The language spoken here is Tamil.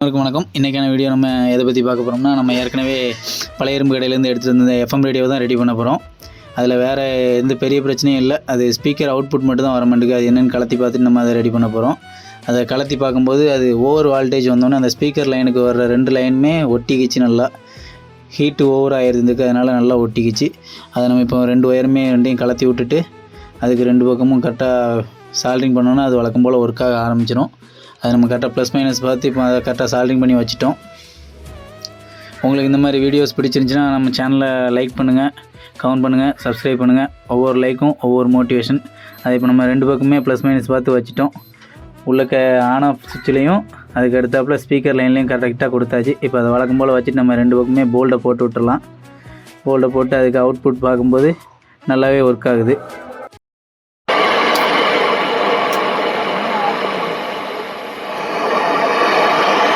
வணக்கம். இன்றைக்கான வீடியோ நம்ம எதை பற்றி பார்க்க போகிறோம்னா, நம்ம ஏற்கனவே பழைய இரும்பு கடையிலேருந்து எடுத்துகிட்டு வந்த எஃப்எம் ரேடியோ தான் ரெடி பண்ண போகிறோம். அதில் வேறு எந்த பெரிய பிரச்சனையும் இல்லை. அது ஸ்பீக்கர் அவுட்புட் மட்டும் தான் வர மாட்டேங்குது. அது என்னென்னு கலத்தி பார்த்துட்டு நம்ம அதை ரெடி பண்ண போகிறோம். அதை கலத்தி பார்க்கும்போது அது ஓவர் வால்டேஜ் வந்தோன்னே அந்த ஸ்பீக்கர் லைனுக்கு வர்ற 2 லைனுமே ஒட்டிக்கிச்சு. நல்லா ஹீட்டு ஓவர் ஆகிருந்துருக்கு, அதனால் நல்லா ஒட்டிக்கிச்சு. அதை நம்ம இப்போ 2 ஒயருமே ரெண்டையும் கலத்தி விட்டுட்டு அதுக்கு 2 பக்கமும் கரெக்டாக சால்ட்ரிங் பண்ணோன்னா அது வழக்கம் போல் ஒர்க் ஆக ஆரம்பிச்சிடும். அது நம்ம கரெக்டாக ப்ளஸ் மைனஸ் பார்த்து இப்போ அதை கரெக்டாக சால்ட்ரிங் பண்ணி வச்சுட்டோம். உங்களுக்கு இந்த மாதிரி வீடியோஸ் பிடிச்சிருந்துச்சின்னா நம்ம சேனலை லைக் பண்ணுங்கள், கமெண்ட் பண்ணுங்கள், சப்ஸ்கிரைப் பண்ணுங்கள். ஒவ்வொரு லைக்கும் ஒவ்வொரு மோட்டிவேஷன். அதை இப்போ நம்ம 2 பக்கமே ப்ளஸ் மைனஸ் பார்த்து வச்சுட்டோம். உள்ளக்க ஆன் ஆஃப் சுவிட்ச்லேயும் அதுக்கு அடுத்தாப்பில் ஸ்பீக்கர் லைன்லேயும் கரெக்டாக கொடுத்தாச்சு. இப்போ அதை வழக்கம் போல் வச்சுட்டு நம்ம 2 பக்கமே போல்டை போட்டு விட்டுடலாம். போல்டை போட்டு அதுக்கு அவுட்புட் பார்க்கும்போது நல்லாவே ஒர்க் ஆகுது.